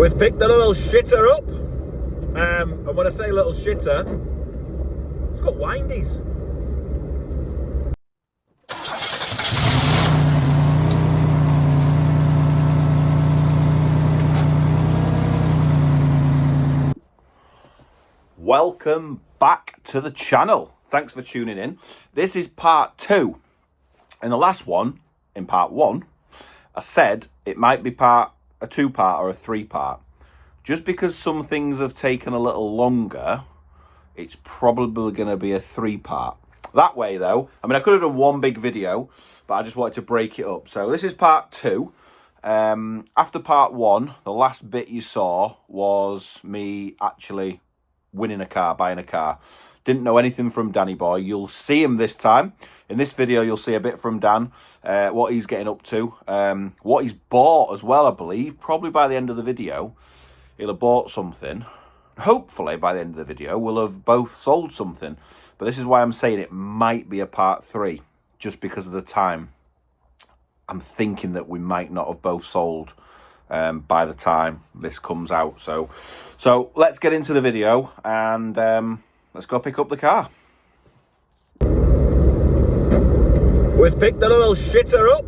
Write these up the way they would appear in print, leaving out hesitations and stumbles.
We've picked a little shitter up, and when I say little shitter, it's got windies. Welcome back to the channel. Thanks for tuning in. This is part 2. In the last one, in part 1, I said it might be a 2-part or a 3-part. Just because some things have taken a little longer, it's probably going to be a 3-part. That way though, I mean I could have done one big video, but I just wanted to break it up. So this is part 2. After part 1, the last bit you saw was me actually winning a car, buying a car. Didn't know anything from Danny Boy. You'll see him this time. In this video, you'll see a bit from Dan, what he's getting up to, what he's bought as well, I believe. Probably by the end of the video, he'll have bought something. Hopefully, by the end of the video, we'll have both sold something. But this is why I'm saying it might be a part 3, just because of the time. I'm thinking that we might not have both sold by the time this comes out. So let's get into the video and let's go pick up the car. We've picked a little shitter up,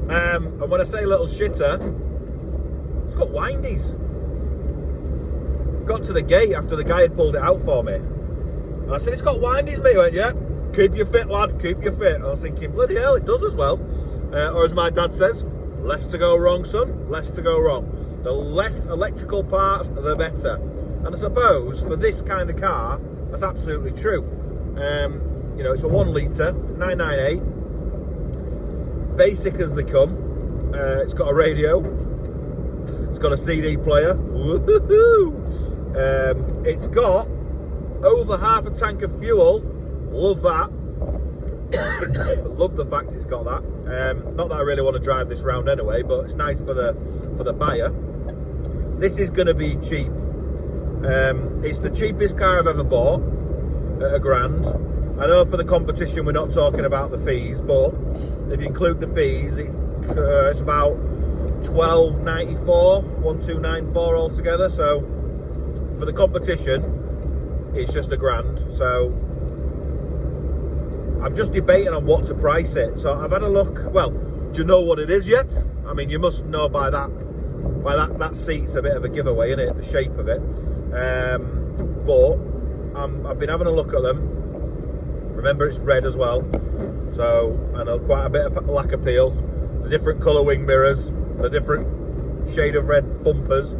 and when I say little shitter, it's got windies. Got to the gate after the guy had pulled it out for me, and I said, "It's got windies, mate." He went, "Yeah, keep your fit, lad, keep your fit." I was thinking, bloody hell, it does as well. Or as my dad says, less to go wrong, son, less to go wrong. The less electrical parts, the better. And I suppose for this kind of car, that's absolutely true. You know, it's a 1 litre, 998. Basic as they come. It's got a radio. It's got a CD player. Woohoo! It's got over half a tank of fuel. Love that. Love the fact it's got that. Not that I really want to drive this round anyway, but it's nice for the buyer. This is going to be cheap. It's the cheapest car I've ever bought at £1,000. I know for the competition we're not talking about the fees, but if you include the fees, it's about £1,294 altogether. So for the competition, it's just £1,000. So I'm just debating on what to price it. So I've had a look. Well, do you know what it is yet? I mean, you must know by that seat's a bit of a giveaway, isn't it? The shape of it. But I've been having a look at them. Remember, it's red as well. So, and quite a bit of black appeal. The different colour wing mirrors, the different shade of red bumpers.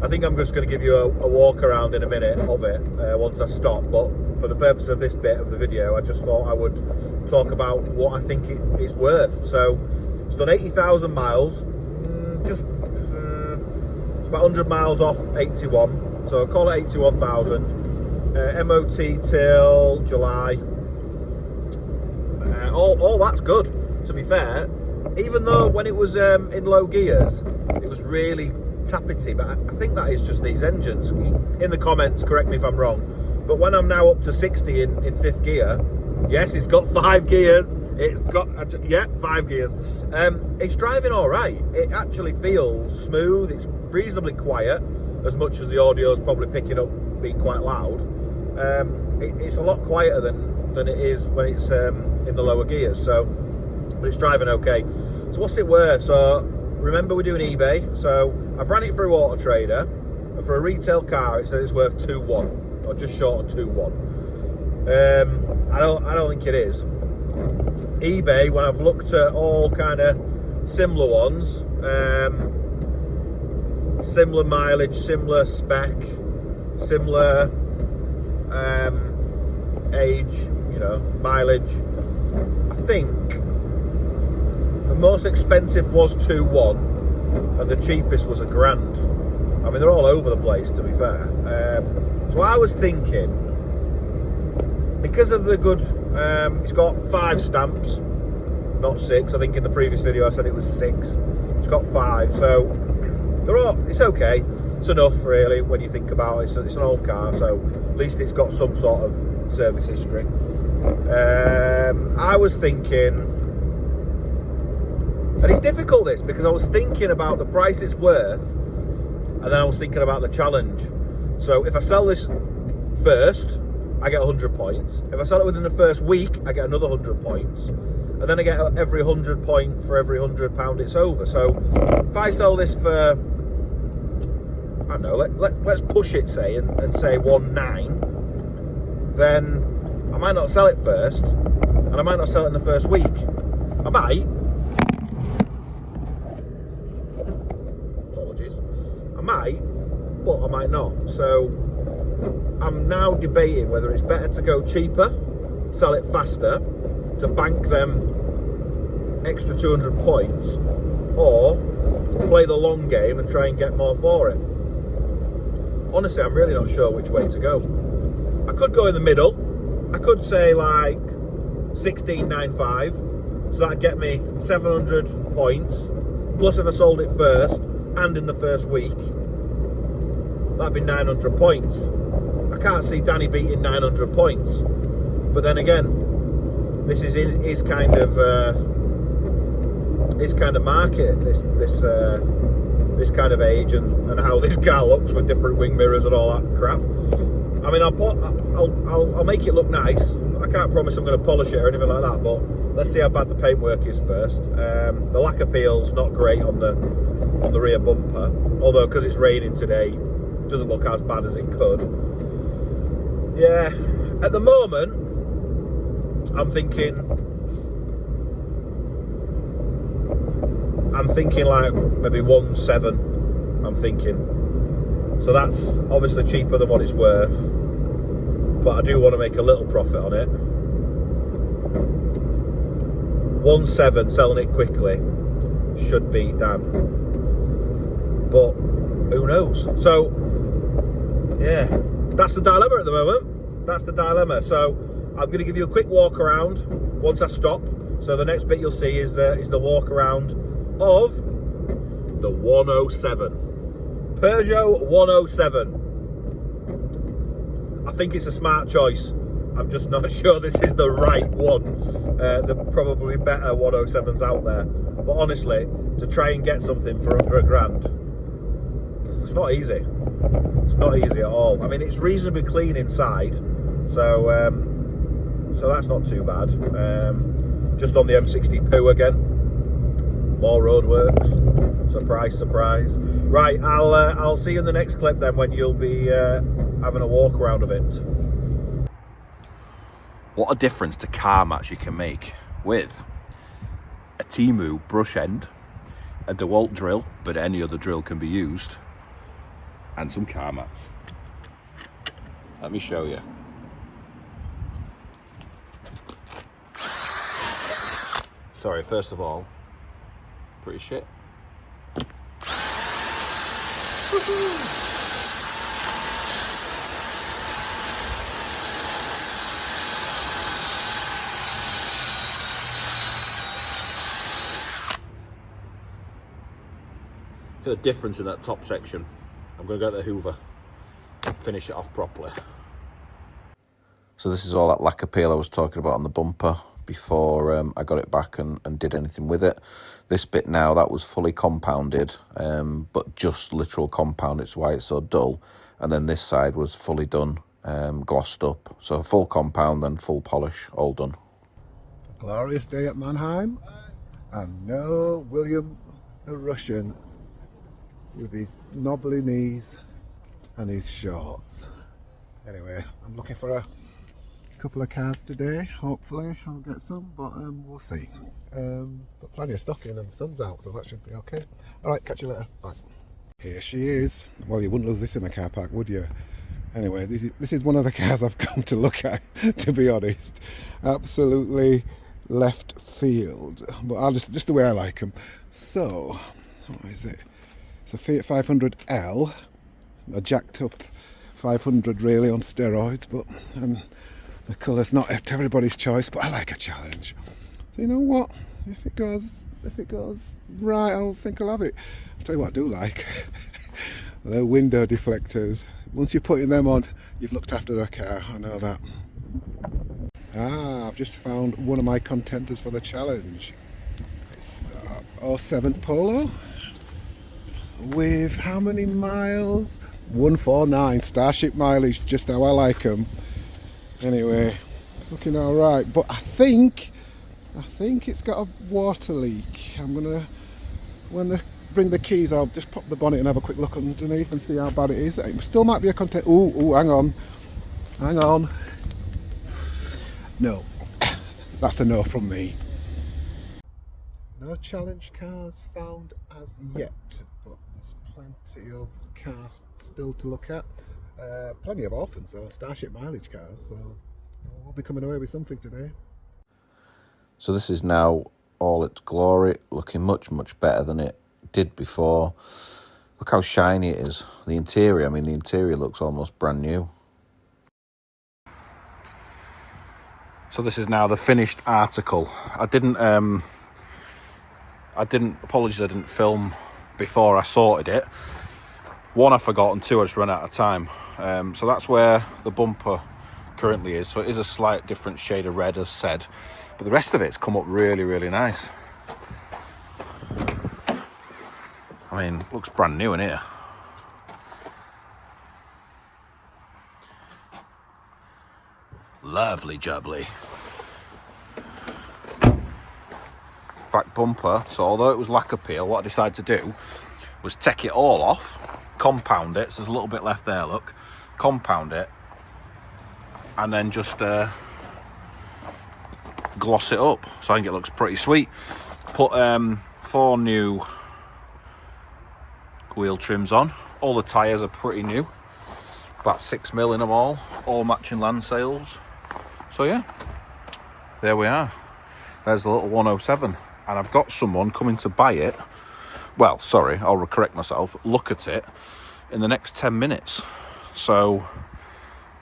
I think I'm just going to give you a walk around in a minute of it once I stop. But for the purpose of this bit of the video, I just thought I would talk about what I think it's worth. So it's done 80,000 miles. It's about 100 miles off 81. So I'll call it 81,000. MOT till July. All that's good, to be fair. Even though when it was in low gears, it was really tappety, but I think that is just these engines. In the comments, correct me if I'm wrong, but when I'm now up to 60 in 5th gear, yes, it's got 5 gears. It's got 5 gears. It's driving all right. It actually feels smooth. It's reasonably quiet, as much as the audio is probably picking up being quite loud. It's a lot quieter than it is when it's in the lower gears. So, but it's driving okay. So what's it worth? So remember, we're doing eBay. So I've ran it through Auto Trader, and for a retail car, it says it's worth 2.1 or just short of 2.1. I don't think it is. eBay, when I've looked at all kind of similar ones, similar mileage, similar spec, similar age, you know, mileage, I think the most expensive was 2.1 and the cheapest was £1,000. I mean, they're all over the place, to be fair. So I was thinking, because of the good, it's got 5 stamps, not 6. I think in the previous video I said it was 6. It's got 5, so it's okay. It's enough, really, when you think about it. It's an old car, so at least it's got some sort of service history. I was thinking, and it's difficult this, because I was thinking about the price it's worth And then I was thinking about the challenge. So if I sell this first, I get 100 points. If I sell it within the first week, I get another 100 points. And then I get every 100 point for every £100 it's over. So if I sell this for, I don't know, let's push it, say, and say 1.9, then I might not sell it first, and I might not sell it in the first week. I might. Apologies. I might, but I might not. So I'm now debating whether it's better to go cheaper, sell it faster, to bank them extra 200 points, or play the long game and try and get more for it. Honestly, I'm really not sure which way to go. I could go in the middle. I could say like 16.95, so that'd get me 700 points, plus if I sold it first and in the first week, that'd be 900 points. I can't see Danny beating 900 points, but then again, this is his kind of market, this kind of age, and how this car looks with different wing mirrors and all that crap. I mean, I'll make it look nice. I can't promise I'm going to polish it or anything like that, but let's see how bad the paintwork is first. The lacquer peel's not great on the rear bumper, although because it's raining today, it doesn't look as bad as it could. Yeah, at the moment, I'm thinking like maybe 1.7. I'm thinking. So that's obviously cheaper than what it's worth, but I do want to make a little profit on it. 1.7, selling it quickly, should beat Dan, but who knows? So yeah, that's the dilemma at the moment. That's the dilemma. So I'm going to give you a quick walk around once I stop. So the next bit you'll see is the walk around of the 107. Peugeot 107. I think it's a smart choice. I'm just not sure this is the right one. There are probably better 107s out there. But honestly, to try and get something for under £1,000, it's not easy. It's not easy at all. I mean, it's reasonably clean inside. So that's not too bad. Just on the M60 poo again. More roadworks. Surprise, surprise. Right, I'll see you in the next clip then, when you'll be having a walk around of it. What a difference to car mats you can make with a Temu brush end, a DeWalt drill, but any other drill can be used, and some car mats. Let me show you. Sorry, first of all, pretty shit. Look at the difference in that top section. I'm going to get the Hoover, finish it off properly. So this is all that lacquer peel I was talking about on the bumper before I got it back and did anything with it. This bit now, that was fully compounded, but just literal compound. It's why it's so dull. And then this side was fully done, glossed up. So full compound, then full polish, all done. A glorious day at Mannheim, and no William the Russian with his knobbly knees and his shorts. Anyway, I'm looking for a couple of cars today. Hopefully I'll get some, but we'll see. But plenty of stock in and the sun's out, so that should be okay. Alright, catch you later. Bye. Here she is. Well, you wouldn't lose this in a car park, would you? Anyway, this is one of the cars I've come to look at, to be honest. Absolutely left field, but I'll just the way I like them. So, what is it? It's a Fiat 500L, a jacked up 500 really on steroids, but the colour's not everybody's choice, but I like a challenge. So you know what? If it goes right, I think I'll have it. I'll tell you what I do like. The window deflectors. Once you're putting them on, you've looked after the car, I know that. I've just found one of my contenders for the challenge. It's 07 Polo. with how many miles? 149. Starship mileage, just how I like them. Anyway, it's looking all right, but I think it's got a water leak. I'm gonna, when they bring the keys, I'll just pop the bonnet and have a quick look underneath and see how bad it is. It still might be a content. Ooh, hang on. No, that's a no from me. No challenge cars found as yet, but there's plenty of cars still to look at. Plenty of orphans though, Starship mileage cars, so we'll be coming away with something today. So this is now all its glory, looking much, much better than it did before. Look how shiny it is. The interior looks almost brand new. So this is now the finished article. Apologies I didn't film before I sorted it. One, I forgot, and two, I just ran out of time. So that's where the bumper currently is. So it is a slight different shade of red, as said. But the rest of it's come up really, really nice. I mean, looks brand new in here. Lovely jubbly. Back bumper. So although it was lacquer peel, what I decided to do was take it all off, compound it. So there's a little bit left there, look. Compound it. And then just gloss it up. So I think it looks pretty sweet. Put 4 new wheel trims on. All the tyres are pretty new. About 6mm in them all matching land sales. So yeah, there we are. There's the little 107. And I've got someone coming to buy it. Well, sorry, I'll correct myself. Look at it in the next 10 minutes. So,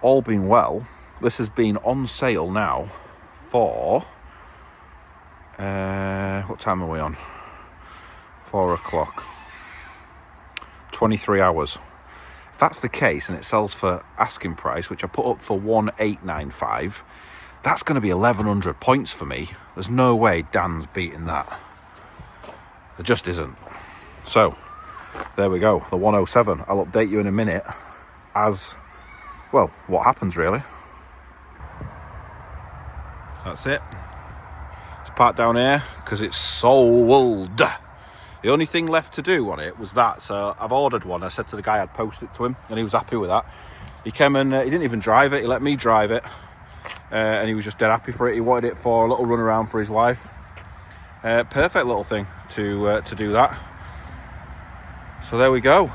all being well, this has been on sale now for... what time are we on? 4 o'clock. 23 hours. If that's the case and it sells for asking price, which I put up for 1895, that's going to be 1100 points for me. There's no way Dan's beating that. There just isn't. So, there we go, the 107. I'll update you in a minute as, well, what happens really. That's it. It's parked down here because it's sold. The only thing left to do on it was that. So I've ordered one. I said to the guy I'd post it to him and he was happy with that. He came and he didn't even drive it. He let me drive it. And he was just dead happy for it. He wanted it for a little run around for his wife. Perfect little thing to do that. So there we go.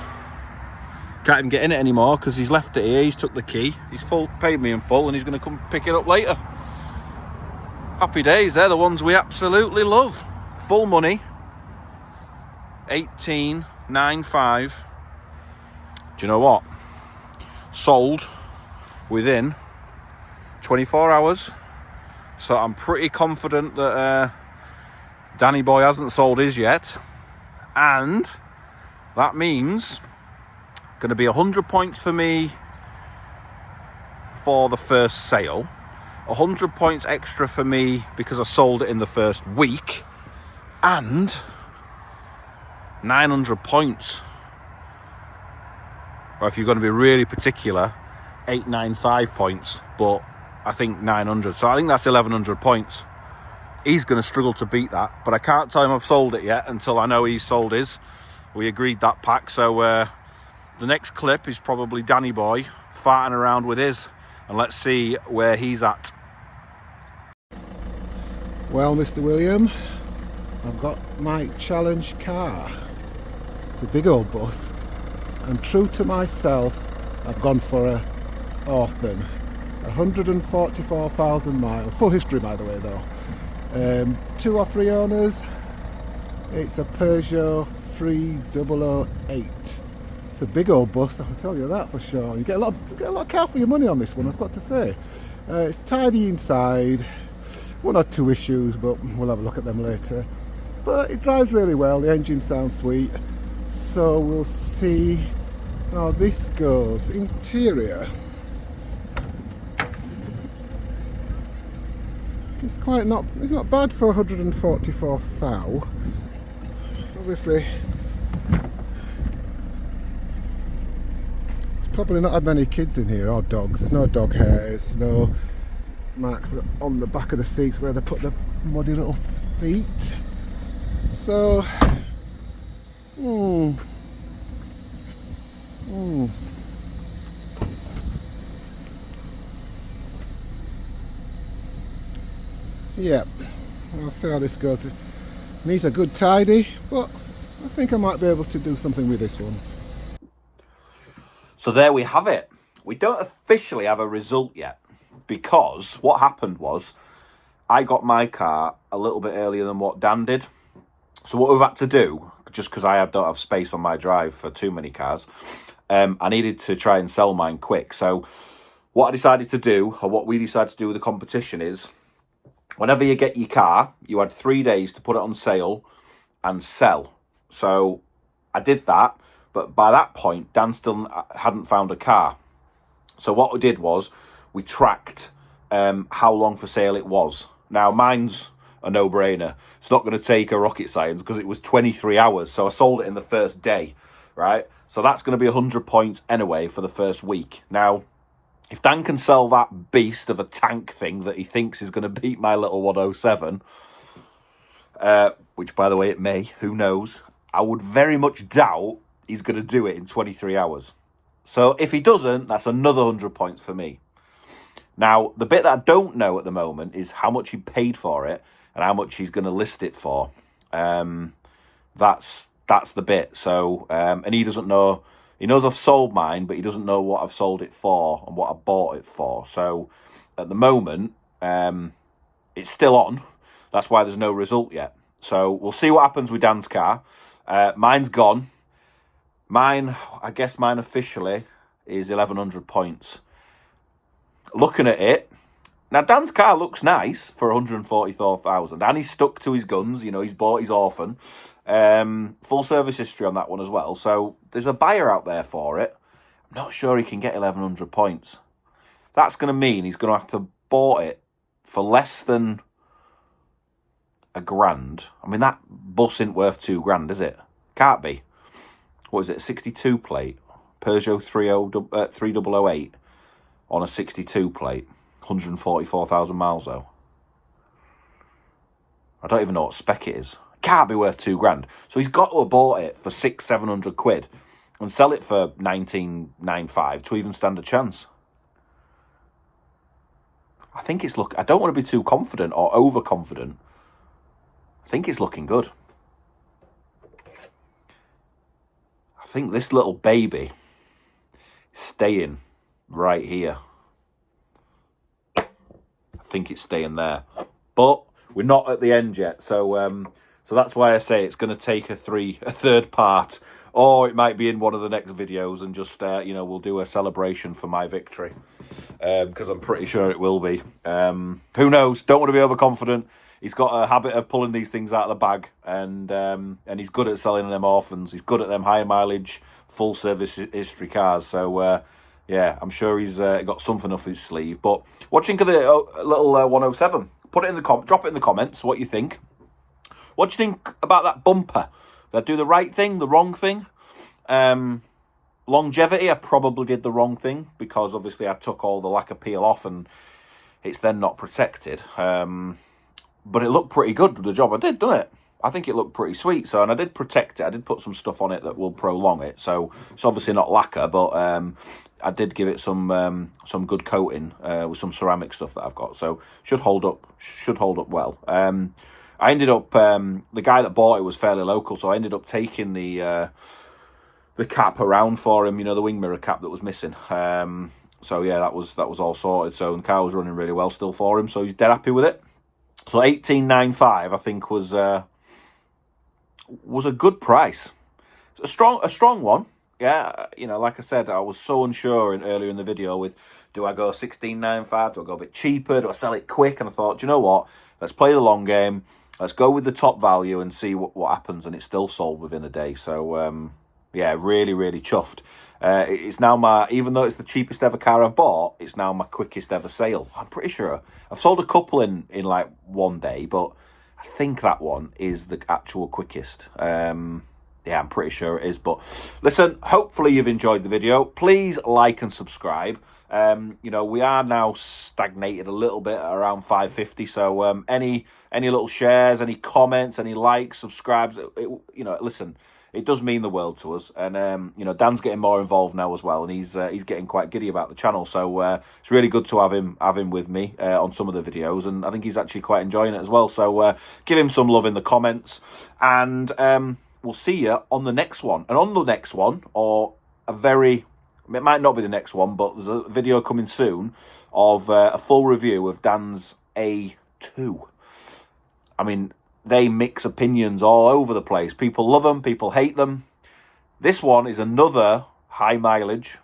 Can't even get in it anymore because he's left it here. He's took the key. He's paid me in full, and he's going to come pick it up later. Happy days. They're the ones we absolutely love. Full money. 1895. Do you know what? Sold within 24 hours. So I'm pretty confident that Danny Boy hasn't sold his yet. And that means going to be 100 points for me for the first sale. 100 points extra for me because I sold it in the first week. And 900 points. Or if you're going to be really particular, 895 points. But I think 900. So I think that's 1100 points. He's going to struggle to beat that. But I can't tell him I've sold it yet until I know he's sold his. We agreed that pack. So the next clip is probably Danny Boy farting around with his. And let's see where he's at. Well, Mr. William, I've got my challenge car. It's a big old bus. And true to myself, I've gone for a Orphan. 144,000 miles. Full history, by the way, though. 2 or 3 owners. It's a Peugeot 3008. It's a big old bus, I'll tell you that for sure. You get a lot of car for your money on this one, I've got to say. It's tidy inside. 1 or 2 issues, but we'll have a look at them later. But it drives really well. The engine sounds sweet. So we'll see how this goes. Interior. It's not bad for 144,000. Obviously, probably not had many kids in here or dogs. There's no dog hairs, there's no marks on the back of the seats where they put the muddy little feet. So, yeah, I'll see how this goes. Needs a good tidy, but I think I might be able to do something with this one. So there we have it. We don't officially have a result yet, because what happened was I got my car a little bit earlier than what Dan did. So what we've had to do, just because I don't have space on my drive for too many cars, I needed to try and sell mine quick. So what I decided to do, or what we decided to do with the competition is, whenever you get your car, you had 3 days to put it on sale and sell. So I did that, but by that point, Dan still hadn't found a car. So what we did was, we tracked how long for sale it was. Now, mine's a no-brainer. It's not going to take a rocket science, because it was 23 hours. So I sold it in the first day, right? So that's going to be 100 points anyway for the first week. Now, if Dan can sell that beast of a tank thing that he thinks is going to beat my little 107, which, by the way, it may, who knows, I would very much doubt he's going to do it in 23 hours. So if he doesn't, that's another 100 points for me. Now, the bit that I don't know at the moment is how much he paid for it and how much he's going to list it for. That's the bit. So, and he doesn't know. He knows I've sold mine, but he doesn't know what I've sold it for and what I bought it for. So, at the moment, it's still on. That's why there's no result yet. So, we'll see what happens with Dan's car. Mine's gone. Mine, I guess mine officially is 1,100 points. Looking at it, now Dan's car looks nice for 144,000, and he's stuck to his guns. You know, he's bought his Orphan. Full service history on that one as well. So there's a buyer out there for it. I'm not sure he can get 1,100 points. That's going to mean he's going to have to bought it for less than £1,000. I mean, that bus isn't worth £2,000, is it? Can't be. What is it, a 62 plate? Peugeot 3008 on a 62 plate. 144,000 miles, though. I don't even know what spec it is. Can't be worth £2,000. So he's got to have bought it for £600-700 and sell it for 1995 to even stand a chance. I think it's I don't want to be too confident or overconfident. I think it's looking good. I think this little baby is staying right here. I think it's staying there. But we're not at the end yet. So that's why I say it's going to take a third part. Or it might be in one of the next videos and just, we'll do a celebration for my victory. Because I'm pretty sure it will be. Who knows? Don't want to be overconfident. He's got a habit of pulling these things out of the bag, and he's good at selling them Orphans. He's good at them high mileage, full service history cars. So yeah, I'm sure he's got something up his sleeve. But what do you think of the little 107? Put it in the drop it in the comments. What you think? What do you think about that bumper? Did I do the right thing, the wrong thing? Longevity, I probably did the wrong thing because obviously I took all the lacquer peel off and it's then not protected. But it looked pretty good, the job I did, didn't it? I think it looked pretty sweet. So, and I did protect it. I did put some stuff on it that will prolong it. So it's obviously not lacquer, but I did give it some good coating with some ceramic stuff that I've got. So should hold up well. I ended up the guy that bought it was fairly local, so I ended up taking the cap around for him. You know, the wing mirror cap that was missing. So yeah, that was all sorted. So the car was running really well still for him. So he's dead happy with it. So 1895, I think, was a good price. A strong one. Yeah, like I said, I was so unsure earlier in the video with, do I go 1695? Do I go a bit cheaper? Do I sell it quick? And I thought, do you know what? Let's play the long game. Let's go with the top value and see what happens. And it still sold within a day. So, yeah, really, really chuffed. It's now even though it's the cheapest ever car I've bought, it's now my quickest ever sale. I'm pretty sure. I've sold a couple in like one day, but I think that one is the actual quickest. Yeah, I'm pretty sure it is. But listen, hopefully you've enjoyed the video. Please like and subscribe. You know, we are now stagnated a little bit at around 550. So any little shares, any comments, any likes, subscribes, you know, listen, it does mean the world to us. And you know, Dan's getting more involved now as well, and he's getting quite giddy about the channel. So it's really good to have him with me on some of the videos, and I think he's actually quite enjoying it as well. So give him some love in the comments, and we'll see you on the next one. And on the next one, it might not be the next one, but there's a video coming soon of a full review of Dan's A2. I mean, they mix opinions all over the place. People love them, people hate them. This one is another high mileage,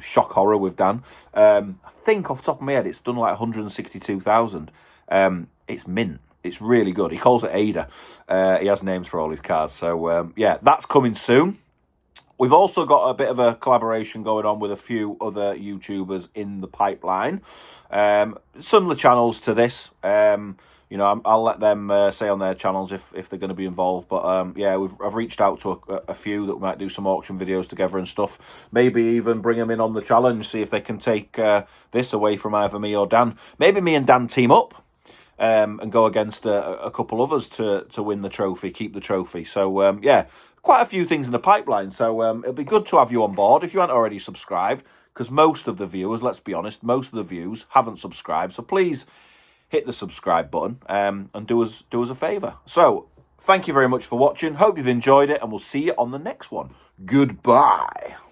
shock horror with Dan. I think off the top of my head, it's done like 162,000. It's mint. It's really good. He calls it Ada. He has names for all his cars. So, yeah, that's coming soon. We've also got a bit of a collaboration going on with a few other YouTubers in the pipeline. Similar channels to this. You know, I'll let them say on their channels if they're going to be involved. But, yeah, I've reached out to a few that might do some auction videos together and stuff. Maybe even bring them in on the challenge, see if they can take this away from either me or Dan. Maybe me and Dan team up. And go against a couple others to win the trophy, keep the trophy. So, yeah, quite a few things in the pipeline. So it'll be good to have you on board if you haven't already subscribed, because most of the viewers, let's be honest, most of the views haven't subscribed. So please hit the subscribe button and do us a favour. So thank you very much for watching. Hope you've enjoyed it, and we'll see you on the next one. Goodbye.